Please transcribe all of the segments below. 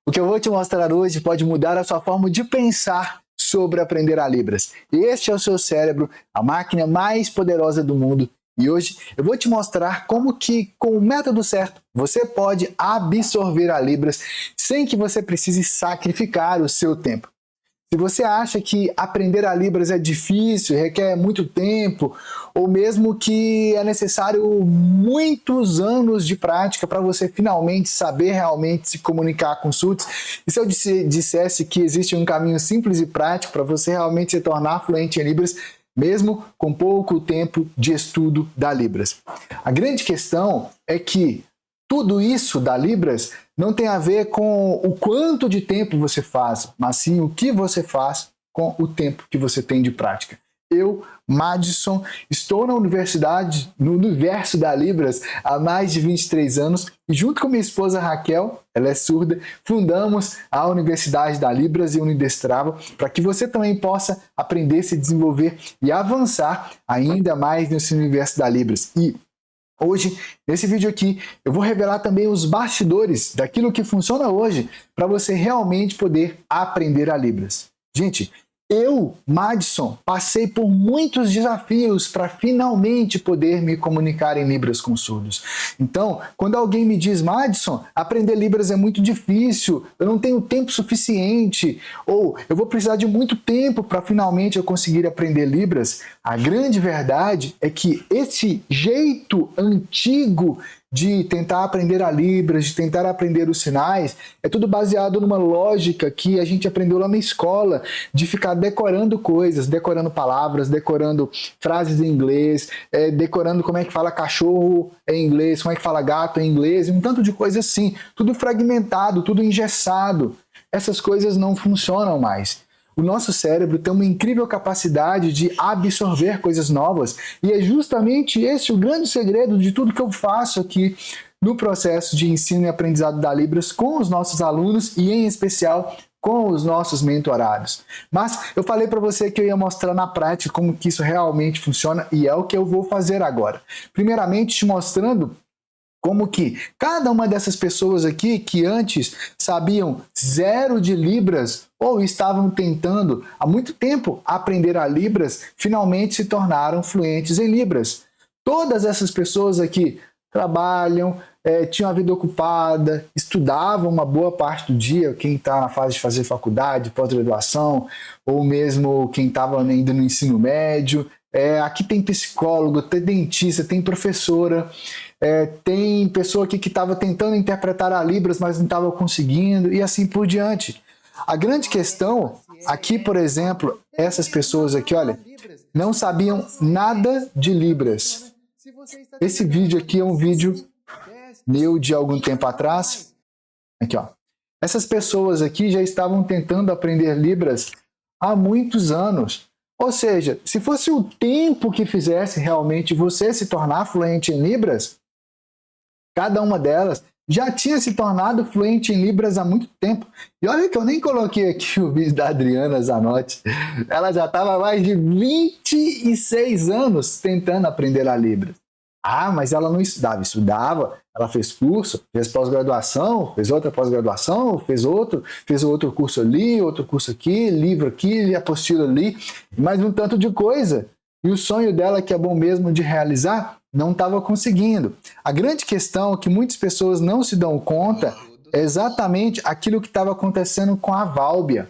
O que eu vou te mostrar hoje pode mudar a sua forma de pensar sobre aprender a Libras. Este é o seu cérebro, a máquina mais poderosa do mundo. E hoje eu vou te mostrar como que, com o método certo, você pode absorver a Libras sem que você precise sacrificar o seu tempo. Se você acha que aprender a Libras é difícil, requer muito tempo, ou mesmo que é necessário muitos anos de prática para você finalmente saber realmente se comunicar com surdos, e se eu dissesse que existe um caminho simples e prático para você realmente se tornar fluente em Libras, mesmo com pouco tempo de estudo da Libras? A grande questão é que tudo isso da Libras não tem a ver com o quanto de tempo você faz, mas sim o que você faz com o tempo que você tem de prática. Eu, Madison, estou na universidade, no universo da Libras há mais de 23 anos e junto com minha esposa Raquel, ela é surda, fundamos a Universidade da Libras e Unidestrava para que você também possa aprender, se desenvolver e avançar ainda mais nesse universo da Libras. E hoje, nesse vídeo aqui, eu vou revelar também os bastidores daquilo que funciona hoje para você realmente poder aprender a Libras. Gente, eu, Madison, passei por muitos desafios para finalmente poder me comunicar em Libras com surdos. Então, quando alguém me diz, Madison, aprender Libras é muito difícil, eu não tenho tempo suficiente, ou eu vou precisar de muito tempo para finalmente eu conseguir aprender Libras, a grande verdade é que esse jeito antigo de tentar aprender a Libras, de tentar aprender os sinais, é tudo baseado numa lógica que a gente aprendeu lá na escola, de ficar decorando coisas, decorando palavras, decorando frases em inglês, decorando como é que fala cachorro em inglês, como é que fala gato em inglês, um tanto de coisa assim, tudo fragmentado, tudo engessado. Essas coisas não funcionam mais. O nosso cérebro tem uma incrível capacidade de absorver coisas novas e é justamente esse o grande segredo de tudo que eu faço aqui no processo de ensino e aprendizado da Libras com os nossos alunos e, em especial, com os nossos mentorados. Mas eu falei para você que eu ia mostrar na prática como que isso realmente funciona e é o que eu vou fazer agora. Primeiramente, te mostrando como que cada uma dessas pessoas aqui que antes sabiam zero de Libras ou estavam tentando há muito tempo aprender a Libras, finalmente se tornaram fluentes em Libras. Todas essas pessoas aqui trabalham, tinham a vida ocupada, estudavam uma boa parte do dia, quem está na fase de fazer faculdade, pós-graduação, ou mesmo quem estava ainda no ensino médio. Aqui tem psicólogo, tem dentista, tem professora, tem pessoa aqui que estava tentando interpretar a Libras, mas não estava conseguindo, e assim por diante. A grande questão, aqui, por exemplo, essas pessoas aqui, olha, não sabiam nada de Libras. Esse vídeo aqui é um vídeo meu de algum tempo atrás. Aqui, ó. Essas pessoas aqui já estavam tentando aprender Libras há muitos anos. Ou seja, se fosse o tempo que fizesse realmente você se tornar fluente em Libras, cada uma delas já tinha se tornado fluente em Libras há muito tempo. E olha que eu nem coloquei aqui o vídeo da Adriana Zanotti. Ela já estava há mais de 26 anos tentando aprender a Libras. Ah, mas ela não estudava, ela fez curso, fez pós-graduação, fez outra pós-graduação, fez outro curso ali, outro curso aqui, livro aqui, apostila ali, mais um tanto de coisa. E o sonho dela, que é bom mesmo de realizar, não estava conseguindo. A grande questão que muitas pessoas não se dão conta é exatamente aquilo que estava acontecendo com a Válbia.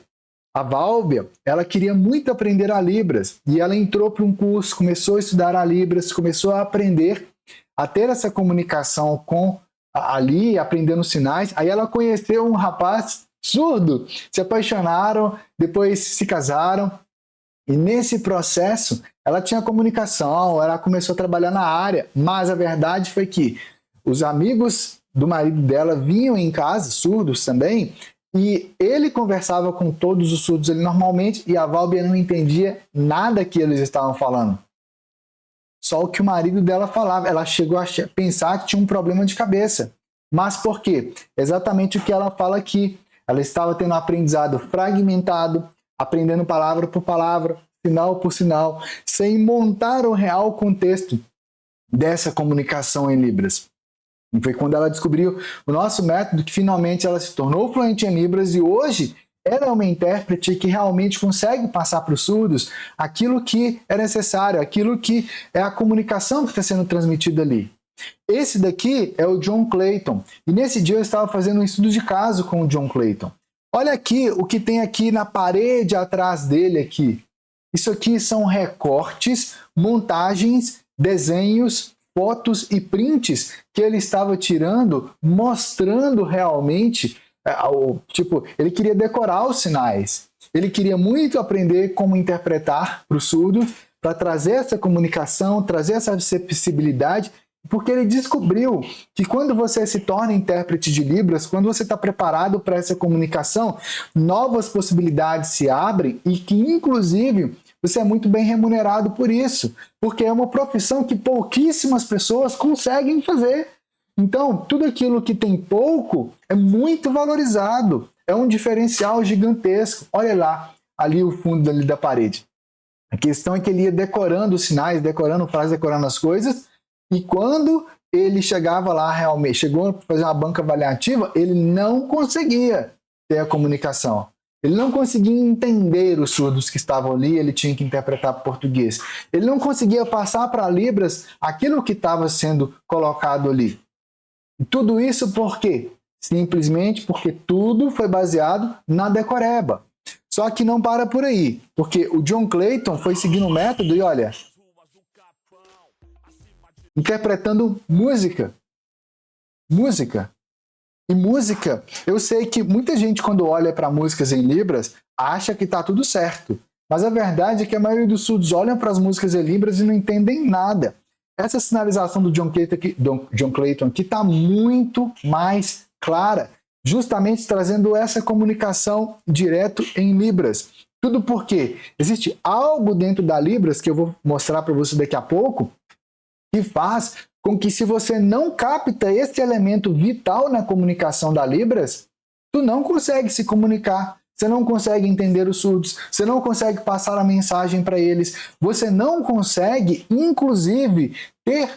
A Válbia, ela queria muito aprender a Libras e ela entrou para um curso, começou a estudar a Libras, começou a aprender, a ter essa comunicação com ali, aprendendo sinais. Aí ela conheceu um rapaz surdo, se apaixonaram, depois se casaram e nesse processo ela tinha comunicação, ela começou a trabalhar na área, mas a verdade foi que os amigos do marido dela vinham em casa, surdos também, e ele conversava com todos os surdos ali normalmente e a Válbia não entendia nada que eles estavam falando. Só o que o marido dela falava. Ela chegou a pensar que tinha um problema de cabeça. Mas por quê? Exatamente o que ela fala aqui. Ela estava tendo um aprendizado fragmentado, aprendendo palavra por palavra, sinal por sinal, sem montar o real contexto dessa comunicação em Libras. E foi quando ela descobriu o nosso método que finalmente ela se tornou fluente em Libras e hoje ela é uma intérprete que realmente consegue passar para os surdos aquilo que é necessário, aquilo que é a comunicação que está sendo transmitida ali. Esse daqui é o John Clayton. E nesse dia eu estava fazendo um estudo de caso com o John Clayton. Olha aqui o que tem aqui na parede atrás dele aqui. Isso aqui são recortes, montagens, desenhos, fotos e prints que ele estava tirando, mostrando realmente, ele queria decorar os sinais. Ele queria muito aprender como interpretar para o surdo, para trazer essa comunicação, trazer essa acessibilidade, porque ele descobriu que quando você se torna intérprete de Libras, quando você está preparado para essa comunicação, novas possibilidades se abrem e que, inclusive, você é muito bem remunerado por isso, porque é uma profissão que pouquíssimas pessoas conseguem fazer. Então, tudo aquilo que tem pouco é muito valorizado, é um diferencial gigantesco. Olha lá, ali o fundo ali da parede. A questão é que ele ia decorando os sinais, decorando frases, decorando as coisas, e quando ele chegava lá realmente, chegou a fazer uma banca avaliativa, ele não conseguia ter a comunicação. Ele não conseguia entender os surdos que estavam ali, ele tinha que interpretar para português. Ele não conseguia passar para Libras aquilo que estava sendo colocado ali. E tudo isso por quê? Simplesmente porque tudo foi baseado na decoreba. Só que não para por aí, porque o John Clayton foi seguindo o método e olha, interpretando música. Música. E música, eu sei que muita gente quando olha para músicas em Libras acha que está tudo certo. Mas a verdade é que a maioria dos surdos olham para as músicas em Libras e não entendem nada. Essa sinalização do John Clayton aqui está muito mais clara, justamente trazendo essa comunicação direto em Libras. Tudo porque existe algo dentro da Libras, que eu vou mostrar para você daqui a pouco, que faz com que, se você não capta esse elemento vital na comunicação da Libras, tu não consegue se comunicar, você não consegue entender os surdos, você não consegue passar a mensagem para eles, você não consegue, inclusive, ter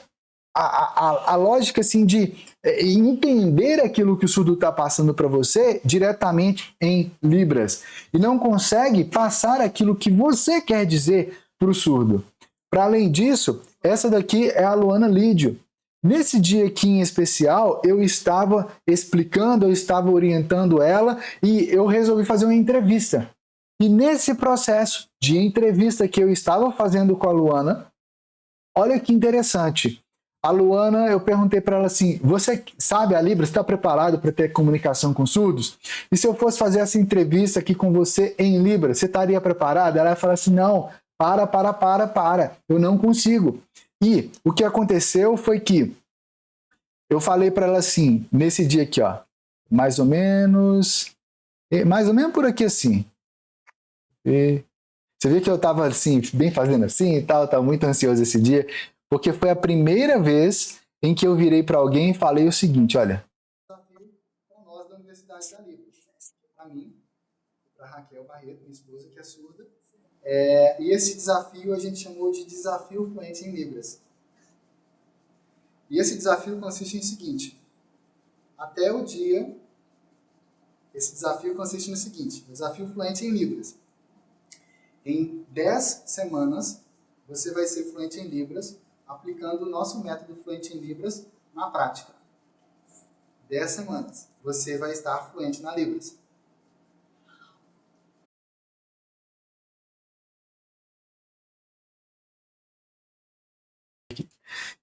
a lógica assim, de entender aquilo que o surdo está passando para você diretamente em Libras, e não consegue passar aquilo que você quer dizer para o surdo. Para além disso, essa daqui é a Luana Lídio. Nesse dia aqui em especial, eu estava explicando, eu estava orientando ela e eu resolvi fazer uma entrevista. E nesse processo de entrevista que eu estava fazendo com a Luana, olha que interessante. A Luana, eu perguntei para ela assim, você sabe a Libras, está preparado para ter comunicação com surdos? E se eu fosse fazer essa entrevista aqui com você em Libras, você estaria preparado? Ela falou assim, não, para, eu não consigo. E o que aconteceu foi que eu falei para ela assim, nesse dia aqui, ó, mais ou menos por aqui assim. E você vê que eu estava assim, bem fazendo assim e tal, estava muito ansioso esse dia, porque foi a primeira vez em que eu virei para alguém e falei o seguinte, olha, desafio para nós da Universidade da Libras, para mim, para Raquel Barreto, minha esposa, que é surda, e esse desafio a gente chamou de Desafio Fluente em Libras. E esse desafio consiste em seguinte, esse desafio consiste no seguinte, Desafio Fluente em Libras. Em 10 semanas, você vai ser fluente em Libras, aplicando o nosso método Fluente em Libras na prática. 10 semanas, você vai estar fluente na Libras.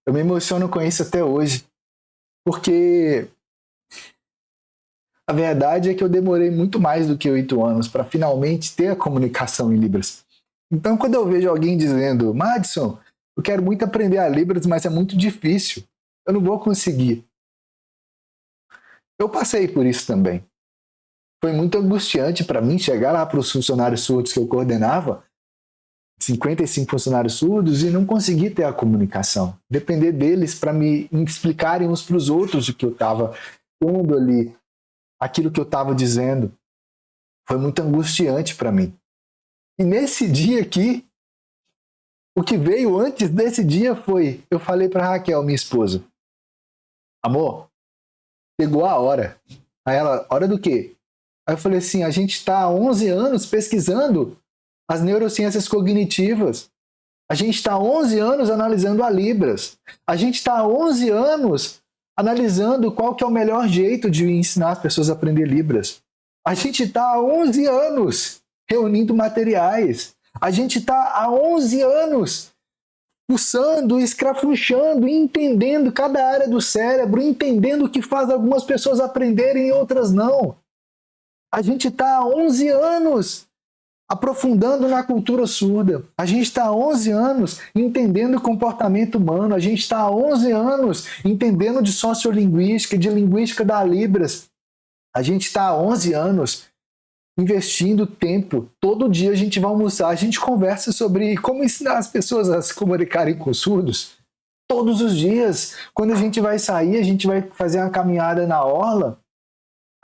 Eu me emociono com isso até hoje, porque a verdade é que eu demorei muito mais do que 8 anos para finalmente ter a comunicação em Libras. Então, quando eu vejo alguém dizendo, Madison, eu quero muito aprender a Libras, mas é muito difícil, eu não vou conseguir. Eu passei por isso também. Foi muito angustiante para mim chegar lá para os funcionários surdos que eu coordenava, 55 funcionários surdos, e não conseguir ter a comunicação. Depender deles para me explicarem uns para os outros o que eu estava pondo ali, aquilo que eu estava dizendo. Foi muito angustiante para mim. E nesse dia aqui, o que veio antes desse dia foi, eu falei para Raquel, minha esposa, amor, chegou a hora. Aí ela, hora do quê? Aí eu falei assim, a gente está há 11 anos pesquisando as neurociências cognitivas. A gente está há 11 anos analisando a Libras. A gente está há 11 anos analisando qual que é o melhor jeito de ensinar as pessoas a aprender Libras. A gente está há 11 anos reunindo materiais. A gente está há 11 anos fuçando, escrafunchando, entendendo cada área do cérebro, entendendo o que faz algumas pessoas aprenderem e outras não. A gente está há 11 anos aprofundando na cultura surda. A gente está há 11 anos entendendo o comportamento humano. A gente está há 11 anos entendendo de sociolinguística, de linguística da Libras. A gente está há 11 anos investindo tempo. Todo dia a gente vai almoçar, a gente conversa sobre como ensinar as pessoas a se comunicarem com surdos. Todos os dias. Quando a gente vai sair, a gente vai fazer uma caminhada na orla,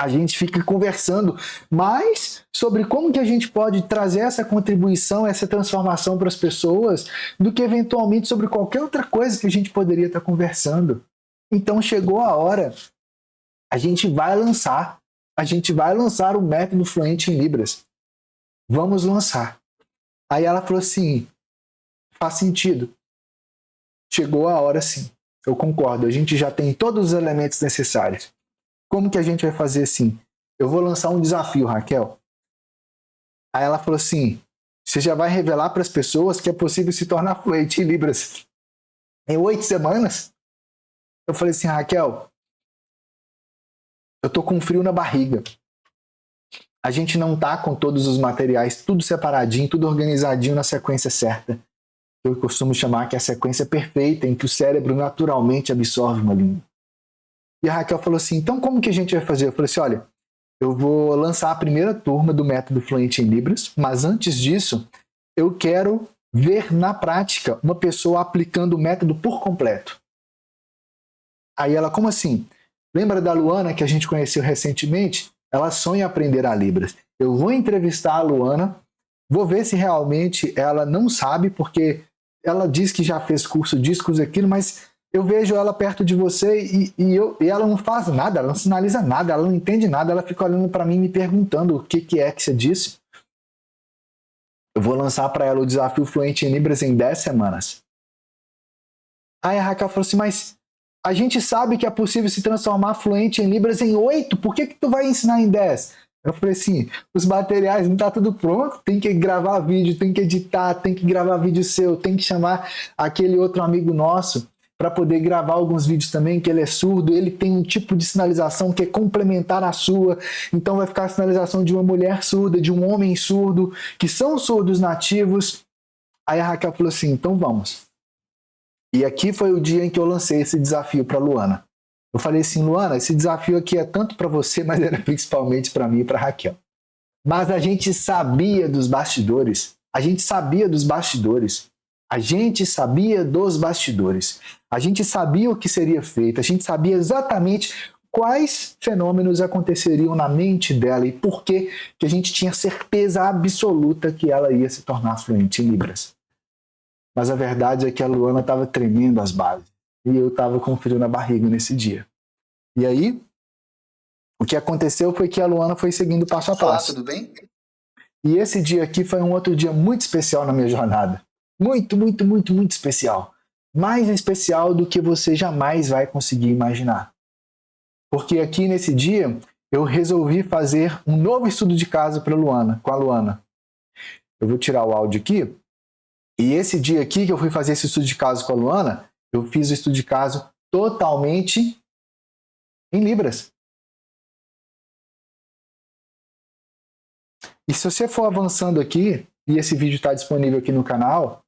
a gente fica conversando mais sobre como que a gente pode trazer essa contribuição, essa transformação para as pessoas, do que eventualmente sobre qualquer outra coisa que a gente poderia estar conversando. Então chegou a hora, a gente vai lançar o método Fluente em Libras. Vamos lançar. Aí ela falou assim, faz sentido. Chegou a hora sim, eu concordo, a gente já tem todos os elementos necessários. Como que a gente vai fazer assim? Eu vou lançar um desafio, Raquel. Aí ela falou assim, você já vai revelar para as pessoas que é possível se tornar fluente em Libras em 8 semanas? Eu falei assim, Raquel, eu tô com frio na barriga. A gente não tá com todos os materiais, tudo separadinho, tudo organizadinho na sequência certa. Eu costumo chamar que é a sequência perfeita em que o cérebro naturalmente absorve uma língua. E a Raquel falou assim, então como que a gente vai fazer? Eu falei assim, olha, eu vou lançar a primeira turma do método Fluente em Libras, mas antes disso, eu quero ver na prática uma pessoa aplicando o método por completo. Aí ela, como assim? Lembra da Luana que a gente conheceu recentemente? Ela sonha aprender a Libras. Eu vou entrevistar a Luana, vou ver se realmente ela não sabe, porque ela diz que já fez curso disso, curso aquilo, mas eu vejo ela perto de você e ela não faz nada, ela não sinaliza nada, ela não entende nada, ela fica olhando para mim me perguntando o que é que você disse. Eu vou lançar para ela o desafio Fluente em Libras em 10 semanas. Aí a Raquel falou assim, mas a gente sabe que é possível se transformar fluente em Libras em 8, por que tu vai ensinar em 10? Eu falei assim, os materiais não tá tudo pronto, tem que gravar vídeo, tem que editar, tem que gravar vídeo seu, tem que chamar aquele outro amigo nosso para poder gravar alguns vídeos também, que ele é surdo, ele tem um tipo de sinalização que é complementar à sua, então vai ficar a sinalização de uma mulher surda, de um homem surdo, que são surdos nativos. Aí a Raquel falou assim, então vamos. E aqui foi o dia em que eu lancei esse desafio para a Luana. Eu falei assim, Luana, esse desafio aqui é tanto para você, mas era principalmente para mim e para a Raquel. Mas a gente sabia dos bastidores. A gente sabia dos bastidores. A gente sabia dos bastidores. A gente sabia o que seria feito. A gente sabia exatamente quais fenômenos aconteceriam na mente dela e por que a gente tinha certeza absoluta que ela ia se tornar fluente em Libras. Mas a verdade é que a Luana estava tremendo as bases. E eu estava com frio na barriga nesse dia. E aí, o que aconteceu foi que a Luana foi seguindo passo a passo. Olá, tudo bem? E esse dia aqui foi um outro dia muito especial na minha jornada. Muito, muito, muito, muito especial. Mais especial do que você jamais vai conseguir imaginar. Porque aqui nesse dia, eu resolvi fazer um novo estudo de caso para Luana, com a Luana. Eu vou tirar o áudio aqui. E esse dia aqui que eu fui fazer esse estudo de caso com a Luana, eu fiz o estudo de caso totalmente em Libras. E se você for avançando aqui, e esse vídeo está disponível aqui no canal,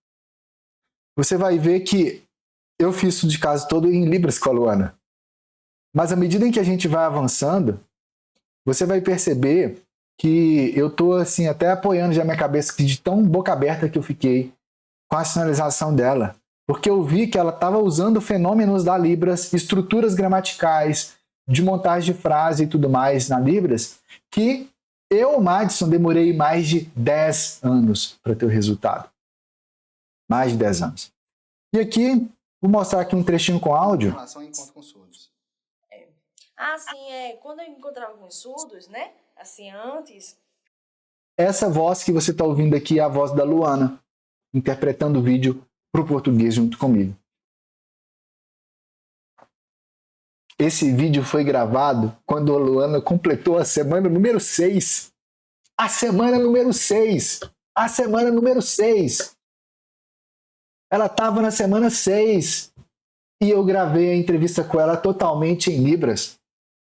você vai ver que eu fiz estudo de caso todo em Libras com a Luana. Mas à medida em que a gente vai avançando, você vai perceber que eu estou assim, até apoiando já minha cabeça de tão boca aberta que eu fiquei com a sinalização dela. Porque eu vi que ela estava usando fenômenos da Libras, estruturas gramaticais, de montagem de frase e tudo mais na Libras, que eu, Madison, demorei mais de 10 anos para ter o resultado. Mais de 10 anos. E aqui, vou mostrar aqui um trechinho com áudio. Em relação ao encontro com surdos. Ah, sim, quando eu encontrava com os surdos, né? Assim, antes. Essa voz que você está ouvindo aqui é a voz da Luana, interpretando o vídeo para o português junto comigo. Esse vídeo foi gravado quando a Luana completou a semana número 6. A semana número 6. A semana número 6. Ela estava na semana 6 e eu gravei a entrevista com ela totalmente em Libras.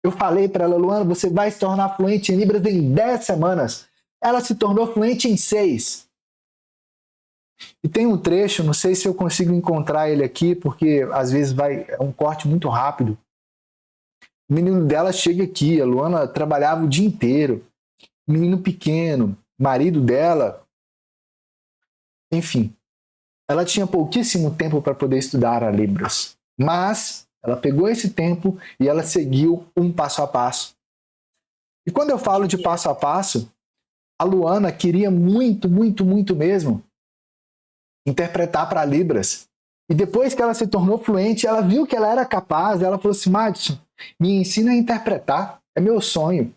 Eu falei para ela, Luana, você vai se tornar fluente em Libras em 10 semanas. Ela se tornou fluente em 6. E tem um trecho, não sei se eu consigo encontrar ele aqui, porque às vezes é um corte muito rápido. O menino dela chega aqui, a Luana trabalhava o dia inteiro. Menino pequeno, marido dela. Enfim, ela tinha pouquíssimo tempo para poder estudar a Libras. Mas ela pegou esse tempo e ela seguiu um passo a passo. E quando eu falo de passo a passo, a Luana queria muito, muito, muito mesmo interpretar para Libras. E depois que ela se tornou fluente, ela viu que ela era capaz, ela falou assim, Madison, me ensina a interpretar, é meu sonho.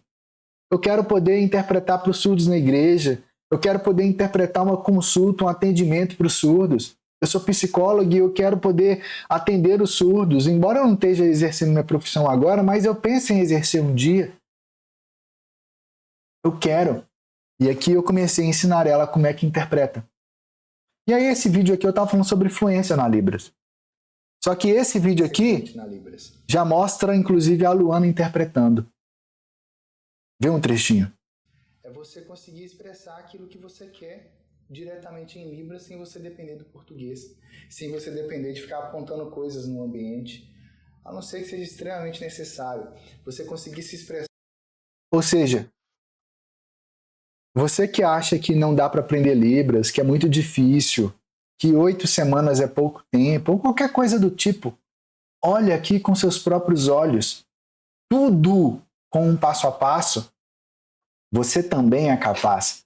Eu quero poder interpretar para os surdos na igreja, eu quero poder interpretar uma consulta, um atendimento para os surdos. Eu sou psicólogo e eu quero poder atender os surdos, embora eu não esteja exercendo minha profissão agora, mas eu penso em exercer um dia. Eu quero. E aqui eu comecei a ensinar ela como é que interpreta. E aí esse vídeo aqui eu estava falando sobre fluência na Libras. Só que esse vídeo aqui já mostra inclusive a Luana interpretando. Vê um trechinho. É você conseguir expressar aquilo que você quer diretamente em Libras sem você depender do português, sem você depender de ficar apontando coisas no ambiente, a não ser que seja extremamente necessário. Você conseguir se expressar. Ou seja, você que acha que não dá para aprender Libras, que é muito difícil, que 8 semanas é pouco tempo, ou qualquer coisa do tipo, olha aqui com seus próprios olhos. Tudo com um passo a passo, você também é capaz.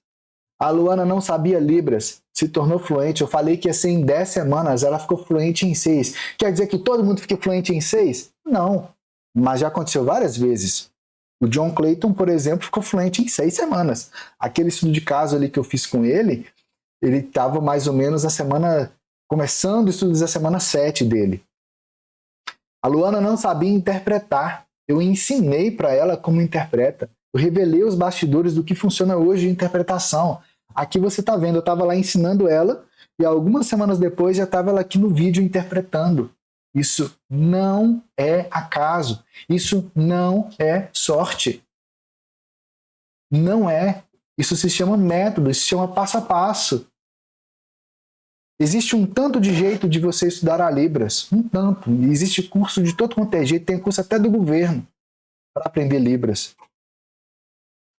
A Luana não sabia Libras, se tornou fluente. Eu falei que ia ser em 10 semanas, ela ficou fluente em 6. Quer dizer que todo mundo fica fluente em 6? Não, mas já aconteceu várias vezes. O John Clayton, por exemplo, ficou fluente em 6 semanas. Aquele estudo de caso ali que eu fiz com ele estava mais ou menos começando o estudo da semana 7 dele. A Luana não sabia interpretar. Eu ensinei para ela como interpreta. Eu revelei os bastidores do que funciona hoje de interpretação. Aqui você está vendo, eu estava lá ensinando ela e algumas semanas depois já estava ela aqui no vídeo interpretando. Isso não é acaso. Isso não é sorte. Não é. Isso se chama método, isso se chama passo a passo. Existe um tanto de jeito de você estudar a Libras. Um tanto. Existe curso de todo quanto é jeito, tem curso até do governo para aprender Libras.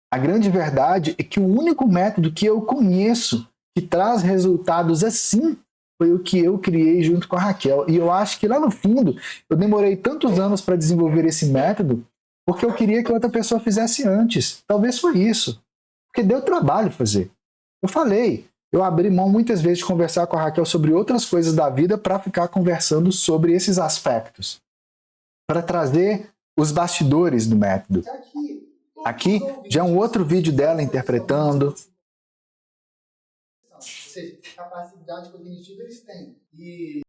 A grande verdade é que o único método que eu conheço que traz resultados assim foi o que eu criei junto com a Raquel. E eu acho que lá no fundo eu demorei tantos anos para desenvolver esse método porque eu queria que outra pessoa fizesse antes. Talvez foi isso. Porque deu trabalho fazer. Eu falei, eu abri mão muitas vezes de conversar com a Raquel sobre outras coisas da vida para ficar conversando sobre esses aspectos. Para trazer os bastidores do método. Aqui já é um outro vídeo dela interpretando. Ou seja, capacidade cognitiva eles têm. E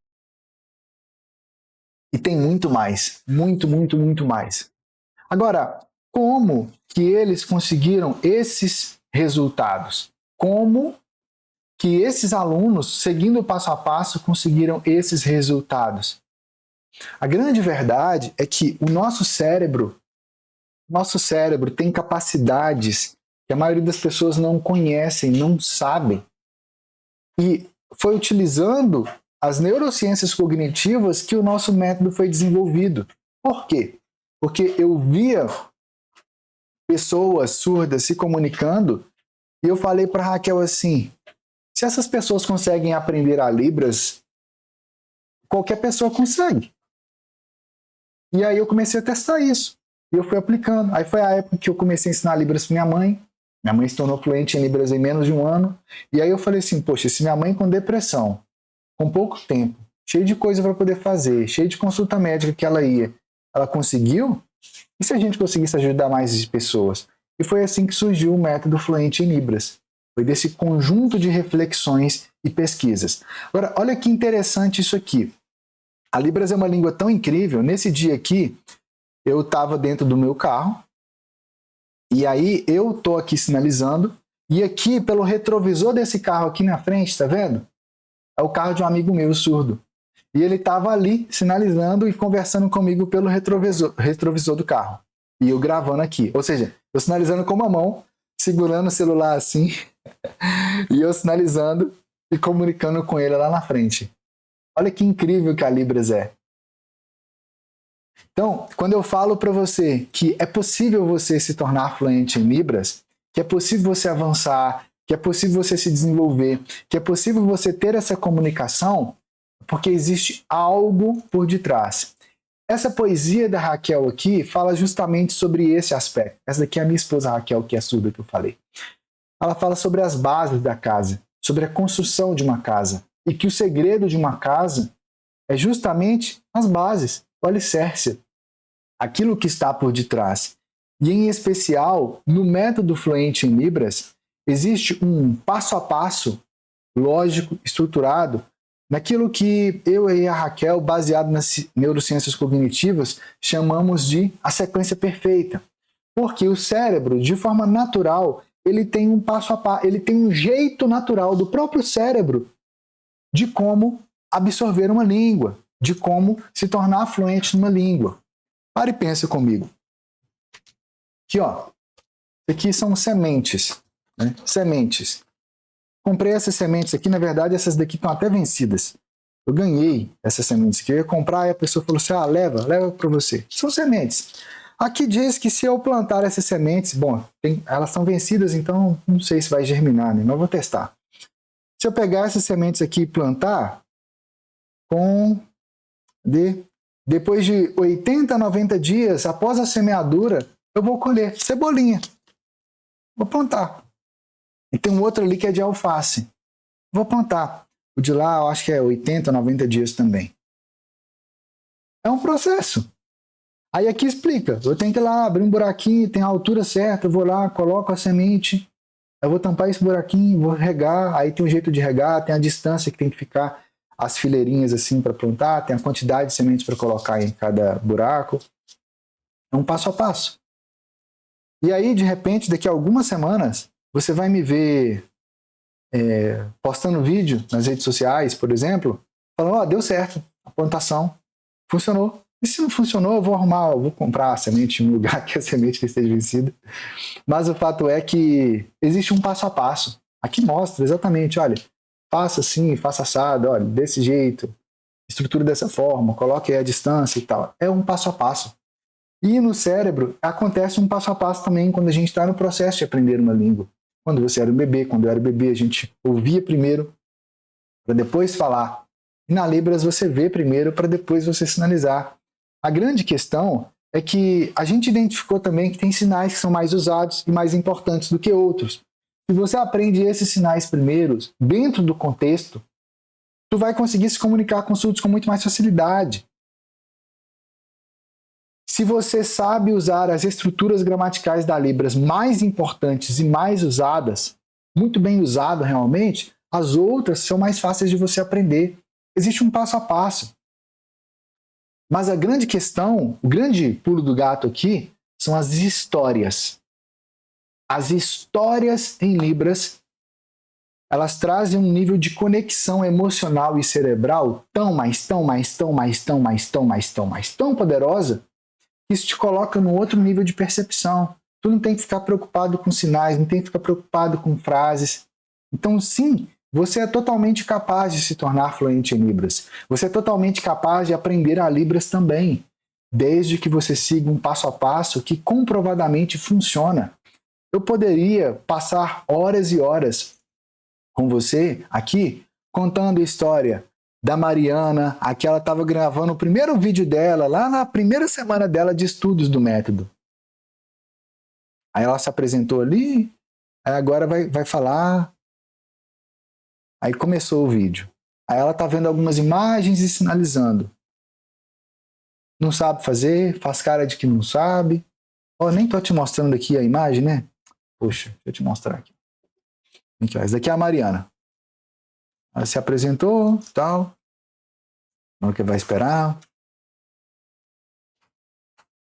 tem muito mais. Muito, muito, muito mais. Agora, como que eles conseguiram esses resultados? Como que esses alunos, seguindo o passo a passo, conseguiram esses resultados? A grande verdade é que o nosso cérebro tem capacidades que a maioria das pessoas não conhecem, não sabem. E foi utilizando as neurociências cognitivas que o nosso método foi desenvolvido. Por quê? Porque eu via pessoas surdas se comunicando e eu falei para a Raquel assim, se essas pessoas conseguem aprender a Libras, qualquer pessoa consegue. E aí eu comecei a testar isso. E eu fui aplicando. Aí foi a época que eu comecei a ensinar Libras para minha mãe. Minha mãe se tornou fluente em Libras em menos de um ano. E aí eu falei assim, poxa, se minha mãe com depressão, com pouco tempo, cheio de coisa para poder fazer, cheio de consulta médica que ela ia, ela conseguiu, E se a gente conseguisse ajudar mais pessoas? E foi assim que surgiu o método Fluente em Libras. Foi desse conjunto de reflexões e pesquisas. Agora, olha que interessante isso aqui. A Libras é uma língua tão incrível. Nesse dia aqui, eu estava dentro do meu carro, e aí eu estou aqui sinalizando, e aqui, pelo retrovisor desse carro aqui na frente, tá vendo? É o carro de um amigo meu surdo. E ele estava ali sinalizando e conversando comigo pelo retrovisor do carro. E eu gravando aqui. Ou seja, eu sinalizando com uma mão, segurando o celular assim, e eu sinalizando e comunicando com ele lá na frente. Olha que incrível que a Libras é. Então, quando eu falo para você que é possível você se tornar fluente em Libras, que é possível você avançar, que é possível você se desenvolver, que é possível você ter essa comunicação, porque existe algo por detrás. Essa poesia da Raquel aqui fala justamente sobre esse aspecto. Essa daqui é a minha esposa Raquel, que é surda, que eu falei. Ela fala sobre as bases da casa, sobre a construção de uma casa, e que o segredo de uma casa é justamente as bases, o alicerce, aquilo que está por detrás. E em especial, no método Fluente em Libras, existe um passo a passo, lógico, estruturado, naquilo que eu e a Raquel, baseado nas neurociências cognitivas, chamamos de a sequência perfeita. Porque o cérebro, de forma natural, ele tem um passo a passo, ele tem um jeito natural do próprio cérebro de como absorver uma língua, de como se tornar fluente numa língua. Para e pensa comigo. Aqui, ó. Aqui são sementes, né? Sementes. Comprei essas sementes aqui, na verdade, essas daqui estão até vencidas. Eu ganhei essas sementes que eu ia comprar e a pessoa falou assim, leva para você. São sementes. Aqui diz que se eu plantar essas sementes, bom, elas estão vencidas, então não sei se vai germinar, né? Mas eu vou testar. Se eu pegar essas sementes aqui e plantar, depois de 80 a 90 dias, após a semeadura, eu vou colher cebolinha. Vou plantar. E tem um outro ali que é de alface. Vou plantar. O de lá, eu acho que é 80, 90 dias também. É um processo. Aí aqui explica. Eu tenho que ir lá, abrir um buraquinho, tem a altura certa, eu vou lá, coloco a semente, eu vou tampar esse buraquinho, vou regar, aí tem um jeito de regar, tem a distância que tem que ficar as fileirinhas assim para plantar, tem a quantidade de sementes para colocar em cada buraco. É um passo a passo. E aí, de repente, daqui a algumas semanas, você vai me ver postando vídeo nas redes sociais, por exemplo, falando, deu certo, a plantação funcionou. E se não funcionou, eu vou comprar a semente em um lugar que a semente esteja vencida. Mas o fato é que existe um passo a passo. Aqui mostra exatamente, olha, faça assim, faça assado, olha, desse jeito, estrutura dessa forma, coloque a distância e tal. É um passo a passo. E no cérebro acontece um passo a passo também quando a gente está no processo de aprender uma língua. Quando você era um bebê, quando eu era bebê, a gente ouvia primeiro para depois falar. E na Libras você vê primeiro para depois você sinalizar. A grande questão é que a gente identificou também que tem sinais que são mais usados e mais importantes do que outros. Se você aprende esses sinais primeiros, dentro do contexto, tu vai conseguir se comunicar com surdos com muito mais facilidade. Se você sabe usar as estruturas gramaticais da Libras mais importantes e mais usadas, muito bem usado realmente, as outras são mais fáceis de você aprender. Existe um passo a passo. Mas a grande questão, o grande pulo do gato aqui, são as histórias. As histórias em Libras, elas trazem um nível de conexão emocional e cerebral tão poderosa, que isso te coloca num outro nível de percepção. Tu não tem que ficar preocupado com sinais, não tem que ficar preocupado com frases. Então, sim, você é totalmente capaz de se tornar fluente em Libras. Você é totalmente capaz de aprender a Libras também, desde que você siga um passo a passo que comprovadamente funciona. Eu poderia passar horas e horas com você aqui, contando a história da Mariana. Aqui ela estava gravando o primeiro vídeo dela, lá na primeira semana dela de estudos do método. Aí ela se apresentou ali, aí agora vai falar. Aí começou o vídeo. Aí ela está vendo algumas imagens e sinalizando. Não sabe fazer, faz cara de que não sabe. Ó, nem tô te mostrando aqui a imagem, né? Poxa, deixa eu te mostrar aqui. Aqui, ó, essa daqui é a Mariana. Ela se apresentou, tal. Não que vai esperar.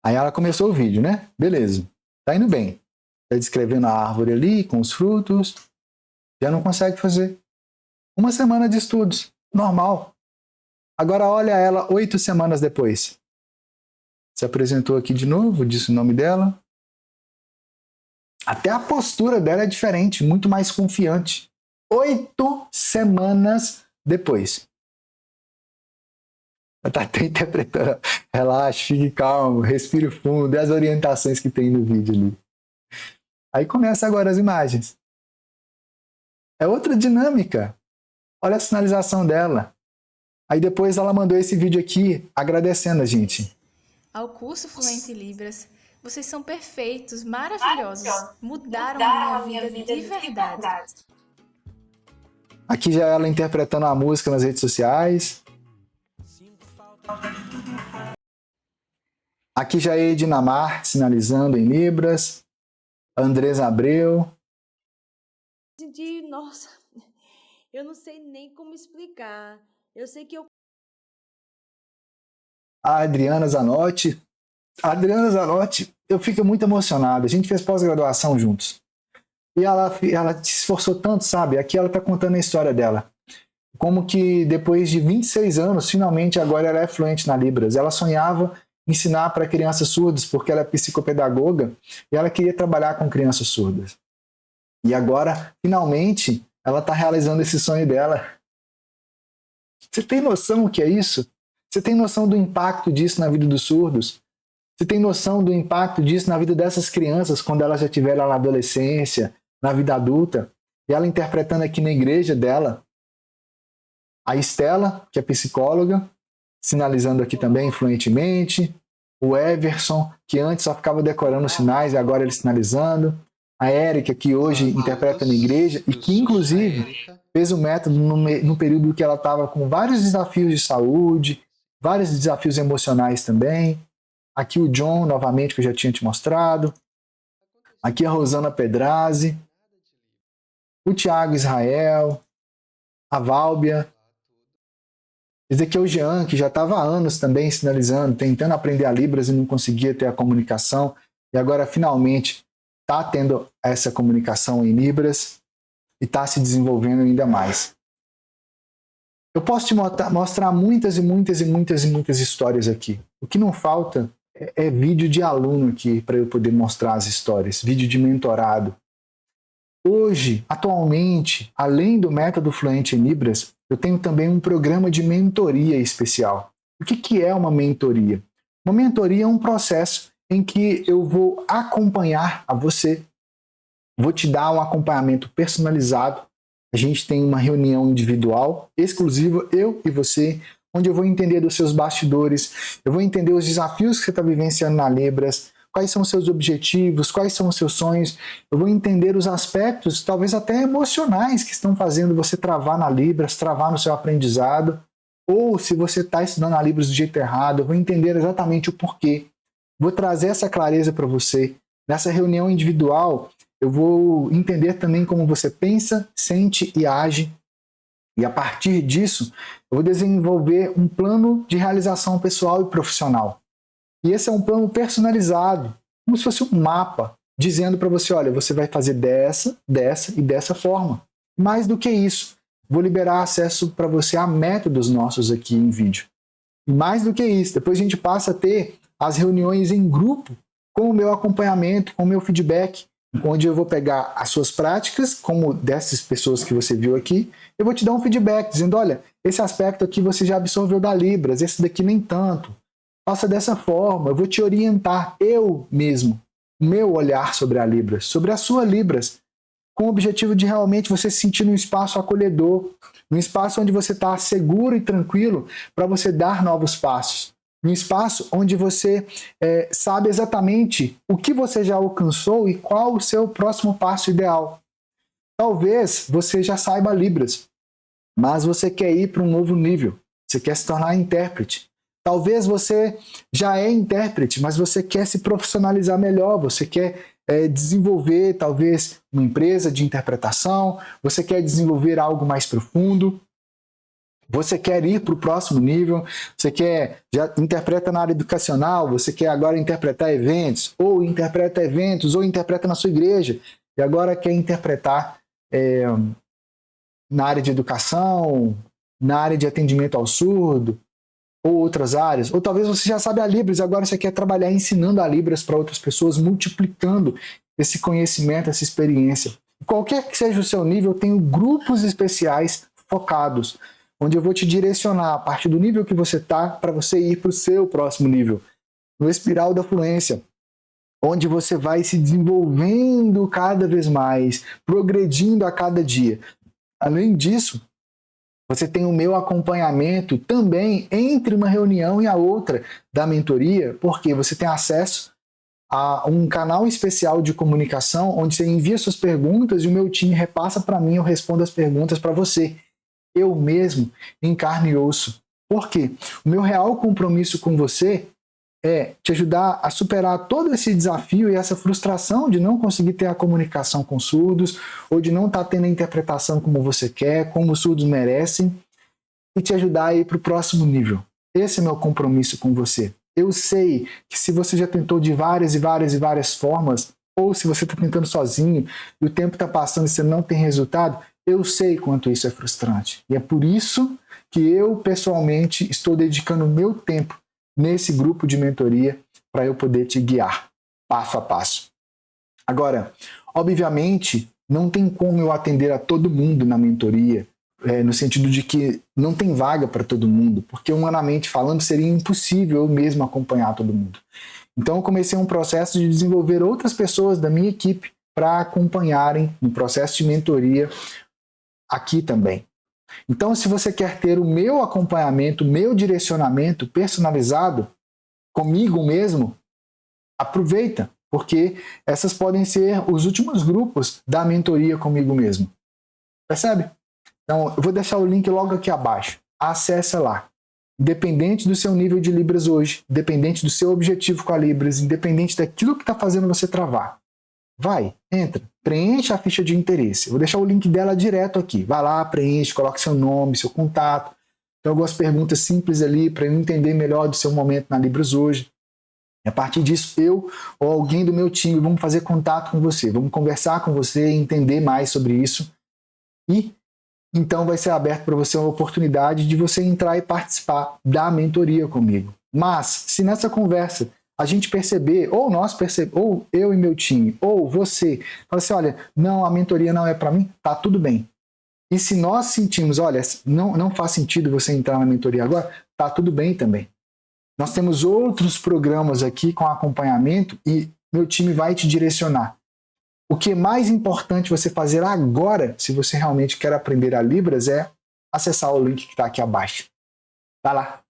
Aí ela começou o vídeo, né? Beleza. Tá indo bem. Tá descrevendo a árvore ali, com os frutos. Já não consegue fazer. Uma semana de estudos. Normal. Agora olha ela 8 semanas depois. Se apresentou aqui de novo, disse o nome dela. Até a postura dela é diferente, muito mais confiante. 8 semanas depois. Ela está até interpretando. Relaxe, fique calmo, respire fundo, e as orientações que tem no vídeo ali. Aí começa agora as imagens. É outra dinâmica. Olha a sinalização dela. Aí depois ela mandou esse vídeo aqui agradecendo a gente. Ao curso Fluente em Libras, vocês são perfeitos, maravilhosos, mudaram a minha vida de verdade. Aqui já ela interpretando a música nas redes sociais. Aqui já é Edinamar sinalizando em Libras. Andresa Abreu. Nossa, eu não sei nem como explicar. Eu sei que eu... A Adriana Zanotti. A Adriana Zanotti, eu fico muito emocionado. A gente fez pós-graduação juntos. E ela se esforçou tanto, sabe? Aqui ela está contando a história dela. Como que depois de 26 anos, finalmente agora ela é fluente na Libras. Ela sonhava ensinar para crianças surdas, porque ela é psicopedagoga, e ela queria trabalhar com crianças surdas. E agora, finalmente, ela está realizando esse sonho dela. Você tem noção do que é isso? Você tem noção do impacto disso na vida dos surdos? Você tem noção do impacto disso na vida dessas crianças quando elas já estiverem na adolescência, na vida adulta? E ela interpretando aqui na igreja dela. A Estela, que é psicóloga, sinalizando aqui também fluentemente. O Everson, que antes só ficava decorando os sinais e agora ele sinalizando. A Érica, que hoje interpreta na igreja e que, inclusive, fez o método no período que ela estava com vários desafios de saúde, vários desafios emocionais também. Aqui o John, novamente, que eu já tinha te mostrado. Aqui a Rosana Pedrazzi. O Tiago Israel. A Válbia. Esse aqui é o Jean, que já estava há anos também sinalizando, tentando aprender a Libras e não conseguia ter a comunicação. E agora, finalmente, está tendo essa comunicação em Libras e está se desenvolvendo ainda mais. Eu posso te mostrar muitas histórias aqui. O que não falta é vídeo de aluno aqui para eu poder mostrar as histórias, vídeo de mentorado. Hoje, atualmente, além do método Fluente em Libras, eu tenho também um programa de mentoria especial. O que é uma mentoria? Uma mentoria é um processo em que eu vou acompanhar a você, vou te dar um acompanhamento personalizado. A gente tem uma reunião individual, exclusiva, eu e você, onde eu vou entender dos seus bastidores, eu vou entender os desafios que você está vivenciando na Libras, quais são os seus objetivos, quais são os seus sonhos, eu vou entender os aspectos, talvez até emocionais, que estão fazendo você travar na Libras, travar no seu aprendizado, ou se você está estudando a Libras do jeito errado, eu vou entender exatamente o porquê. Vou trazer essa clareza para você. Nessa reunião individual, eu vou entender também como você pensa, sente e age. E a partir disso, eu vou desenvolver um plano de realização pessoal e profissional. E esse é um plano personalizado, como se fosse um mapa, dizendo para você, olha, você vai fazer dessa e dessa forma. Mais do que isso, vou liberar acesso para você a métodos nossos aqui em vídeo. E mais do que isso, depois a gente passa a ter as reuniões em grupo, com o meu acompanhamento, com o meu feedback, onde eu vou pegar as suas práticas, como dessas pessoas que você viu aqui, eu vou te dar um feedback, dizendo, olha, esse aspecto aqui você já absorveu da Libras, esse daqui nem tanto. Faça dessa forma, eu vou te orientar, eu mesmo, o meu olhar sobre a Libras, sobre a sua Libras, com o objetivo de realmente você se sentir num espaço acolhedor, num espaço onde você está seguro e tranquilo para você dar novos passos, num espaço onde você sabe exatamente o que você já alcançou e qual o seu próximo passo ideal. Talvez você já saiba Libras, mas você quer ir para um novo nível, você quer se tornar intérprete. Talvez você já é intérprete, mas você quer se profissionalizar melhor, você quer desenvolver talvez uma empresa de interpretação, você quer desenvolver algo mais profundo, você quer ir para o próximo nível, você já interpreta na área educacional, você quer agora interpretar eventos, ou interpreta na sua igreja, e agora quer interpretar na área de educação, na área de atendimento ao surdo, ou outras áreas. Ou talvez você já sabe a Libras e agora você quer trabalhar ensinando a Libras para outras pessoas, multiplicando esse conhecimento, essa experiência. Qualquer que seja o seu nível, eu tenho grupos especiais focados, onde eu vou te direcionar a partir do nível que você está para você ir para o seu próximo nível. No Espiral da Fluência, onde você vai se desenvolvendo cada vez mais, progredindo a cada dia. Além disso, você tem o meu acompanhamento também entre uma reunião e a outra da mentoria, porque você tem acesso a um canal especial de comunicação onde você envia suas perguntas e o meu time repassa para mim, eu respondo as perguntas para você. Eu mesmo, em carne e osso. Por quê? O meu real compromisso com você é te ajudar a superar todo esse desafio e essa frustração de não conseguir ter a comunicação com surdos ou de não estar tendo a interpretação como você quer, como os surdos merecem, e te ajudar a ir para o próximo nível. Esse é meu compromisso com você. Eu sei que se você já tentou de várias formas, ou se você está tentando sozinho e o tempo está passando e você não tem resultado, eu sei quanto isso é frustrante. E é por isso que eu, pessoalmente, estou dedicando o meu tempo nesse grupo de mentoria para eu poder te guiar passo a passo. Agora, obviamente, não tem como eu atender a todo mundo na mentoria, no sentido de que não tem vaga para todo mundo, porque humanamente falando seria impossível eu mesmo acompanhar todo mundo. Então eu comecei um processo de desenvolver outras pessoas da minha equipe para acompanharem no processo de mentoria aqui também. Então, se você quer ter o meu acompanhamento, o meu direcionamento personalizado comigo mesmo, aproveita, porque essas podem ser os últimos grupos da mentoria comigo mesmo. Percebe? Então, eu vou deixar o link logo aqui abaixo. Acesse lá. Independente do seu nível de Libras hoje, independente do seu objetivo com a Libras, independente daquilo que está fazendo você travar, vai, entra, preencha a ficha de interesse. Eu vou deixar o link dela direto aqui. Vai lá, preenche, coloque seu nome, seu contato. Tem algumas perguntas simples ali para eu entender melhor do seu momento na Libras hoje. E a partir disso, eu ou alguém do meu time vamos fazer contato com você, vamos conversar com você, entender mais sobre isso. E então vai ser aberto para você uma oportunidade de você entrar e participar da mentoria comigo. Mas, se nessa conversa a gente perceber, ou ou eu e meu time, ou você, fala assim, olha, não, a mentoria não é para mim, tá tudo bem. E se nós sentimos, olha, não faz sentido você entrar na mentoria agora, tá tudo bem também. Nós temos outros programas aqui com acompanhamento e meu time vai te direcionar. O que é mais importante você fazer agora, se você realmente quer aprender a Libras, é acessar o link que está aqui abaixo. Vai lá,